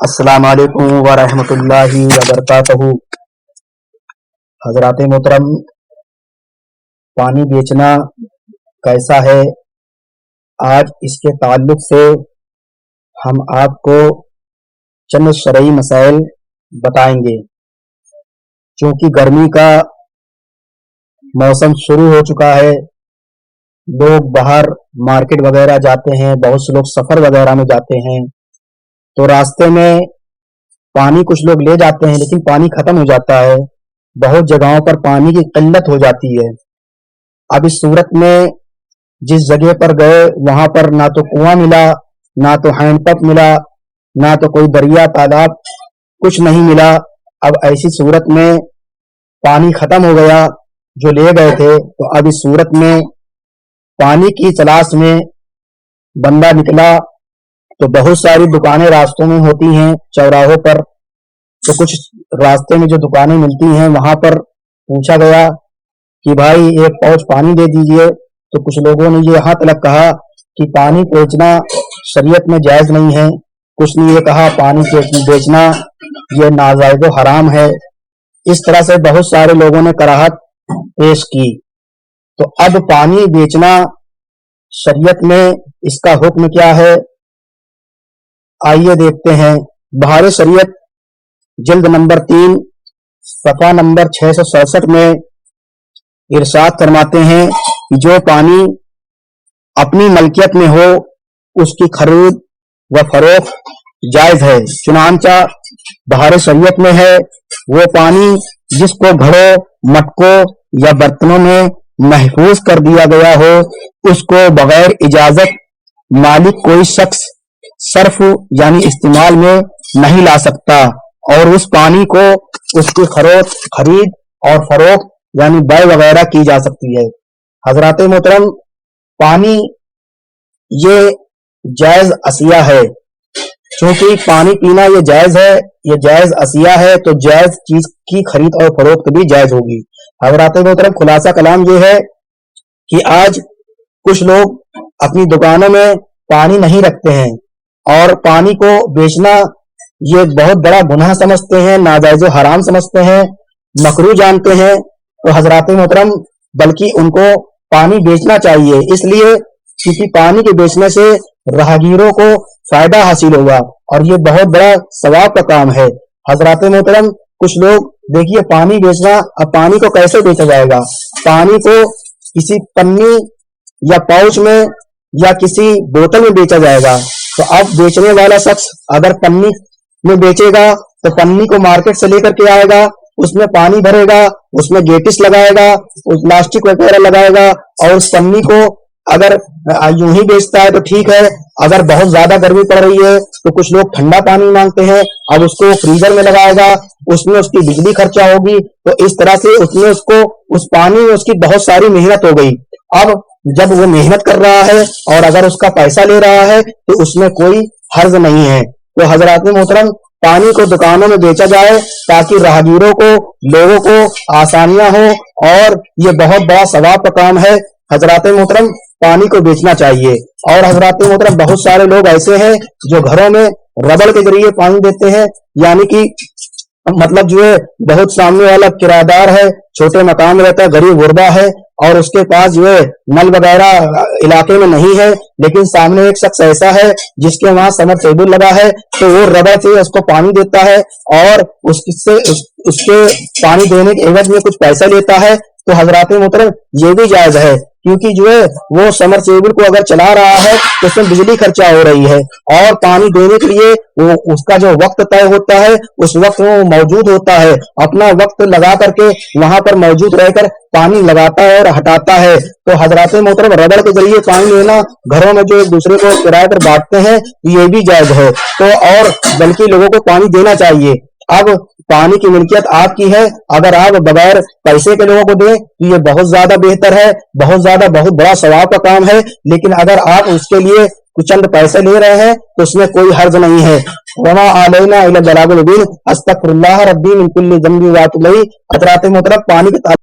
السلام علیکم ورحمۃ اللہ وبرکاتہ۔ حضرات محترم، پانی بیچنا کیسا ہے، آج اس کے تعلق سے ہم آپ کو چند شرعی مسائل بتائیں گے۔ چونکہ گرمی کا موسم شروع ہو چکا ہے، لوگ باہر مارکیٹ وغیرہ جاتے ہیں، بہت سے لوگ سفر وغیرہ میں جاتے ہیں، تو راستے میں پانی کچھ لوگ لے جاتے ہیں لیکن پانی ختم ہو جاتا ہے، بہت جگہوں پر پانی کی قلت ہو جاتی ہے۔ اب اس صورت میں جس جگہ پر گئے وہاں پر نہ تو کنواں ملا، نہ تو ہینڈ پمپ ملا، نہ تو کوئی دریا تالاب، کچھ نہیں ملا۔ اب ایسی صورت میں پانی ختم ہو گیا جو لے گئے تھے، تو اب اس صورت میں پانی کی تلاش میں بندہ نکلا تو بہت ساری دکانیں راستوں میں ہوتی ہیں چوراہوں پر، تو کچھ راستے میں جو دکانیں ملتی ہیں وہاں پر پوچھا گیا کہ بھائی ایک پاؤچ پانی دے دیجئے، تو کچھ لوگوں نے یہ یہاں تک کہا کہ پانی بیچنا شریعت میں جائز نہیں ہے، کچھ نے یہ کہا پانی بیچنا یہ ناجائز و حرام ہے۔ اس طرح سے بہت سارے لوگوں نے کراہت پیش کی۔ تو اب پانی بیچنا شریعت میں اس کا حکم کیا ہے، آئیے دیکھتے ہیں۔ بہار شریعت جلد نمبر 3 صفحہ نمبر 667 میں ارشاد فرماتے ہیں کہ جو پانی اپنی ملکیت میں ہو اس کی خرید و فروخت جائز ہے۔ چنانچہ بہار شریعت میں ہے وہ پانی جس کو گھڑوں، مٹکوں یا برتنوں میں محفوظ کر دیا گیا ہو، اس کو بغیر اجازت مالک کوئی شخص صرف یعنی استعمال میں نہیں لا سکتا، اور اس پانی کو اس کی خرید اور فروخت یعنی بیع وغیرہ کی جا سکتی ہے۔ حضرات محترم، پانی یہ جائز اشیاء ہے، چونکہ پانی پینا یہ جائز ہے، یہ جائز اشیاء ہے تو جائز چیز کی خرید اور فروخت بھی جائز ہوگی۔ حضرات محترم، خلاصہ کلام یہ ہے کہ آج کچھ لوگ اپنی دکانوں میں پانی نہیں رکھتے ہیں اور پانی کو بیچنا یہ بہت بڑا گناہ سمجھتے ہیں، ناجائز و حرام سمجھتے ہیں، مکروہ جانتے ہیں۔ تو حضرات محترم، بلکہ ان کو پانی بیچنا چاہیے، اس لیے کیونکہ پانی کے بیچنے سے راہگیروں کو فائدہ حاصل ہوگا اور یہ بہت بڑا ثواب کا کام ہے۔ حضرات محترم، کچھ لوگ دیکھیے پانی بیچنا، اب پانی کو کیسے بیچا جائے گا؟ پانی کو کسی پنی یا پاؤچ میں یا کسی بوتل میں بیچا جائے گا، تو اب بیچنے والا شخص اگر پنی میں بیچے گا تو پنی کو مارکیٹ سے لے کر کے آئے گا، اس میں پانی بھرے گا، اس میں گیٹس لگائے گا، اس پلاسٹک وغیرہ لگائے گا، اور اس پنی کو اگر یوں ہی بیچتا ہے تو ٹھیک ہے، اگر بہت زیادہ گرمی پڑ رہی ہے تو کچھ لوگ ٹھنڈا پانی مانگتے ہیں، اب اس کو فریزر میں لگائے گا، اس میں اس کی بجلی خرچہ ہوگی، تو اس طرح سے اس پانی میں اس کی بہت ساری محنت ہو گئی۔ اب جب وہ محنت کر رہا ہے اور اگر اس کا پیسہ لے رہا ہے تو اس میں کوئی حرج نہیں ہے۔ تو حضرات محترم، پانی کو دکانوں میں بیچا جائے تاکہ راہگیروں کو، لوگوں کو آسانیاں ہوں، اور یہ بہت بڑا ثواب کا کام ہے۔ حضرات محترم، پانی کو بیچنا چاہیے۔ اور حضرات محترم، بہت سارے لوگ ایسے ہیں جو گھروں میں ربڑ کے ذریعے پانی دیتے ہیں، یعنی کہ مطلب جو ہے بہت سامنے والا کرایہ دار ہے، چھوٹے مکان میں رہتا ہے، غریب غربا ہے، اور اس کے پاس جو ہے نل وغیرہ علاقے میں نہیں ہے، لیکن سامنے ایک شخص ایسا ہے جس کے وہاں سمر سیبل لگا ہے، تو وہ ربڑ سے اس کو پانی دیتا ہے اور اس کے پانی دینے کے عوض میں کچھ پیسہ لیتا ہے۔ تو حضرات محترم، یہ بھی جائز ہے، کیونکہ جو ہے وہ سمر سیبل کو اگر چلا رہا ہے تو اس میں بجلی خرچہ ہو رہی ہے، اور پانی دینے کے لیے وہ اس کا جو وقت طے ہوتا ہے اس وقت وہ موجود ہوتا ہے، اپنا وقت لگا کر کے وہاں پر موجود رہ کر پانی لگاتا ہے اور ہٹاتا ہے۔ تو حضرات محترم، ربڑ کے ذریعے پانی لینا، گھروں میں جو ایک دوسرے کو کرائے پر بانٹتے ہیں، یہ بھی جائز ہے۔ تو اور بلکہ لوگوں کو پانی دینا چاہیے۔ اب پانی کی ملکیت آپ کی ہے، اگر آپ بغیر پیسے کے لوگوں کو دیں تو یہ بہت زیادہ بہتر ہے، بہت بڑا ثواب کا کام ہے، لیکن اگر آپ اس کے لیے کچھ چند پیسے لے رہے ہیں تو اس میں کوئی حرج نہیں ہے۔ وما علینا الا البلاغ المبین، استغفر اللہ ربی من کل ذنب واتوب الیہ۔ حضرات محترم، پانی کے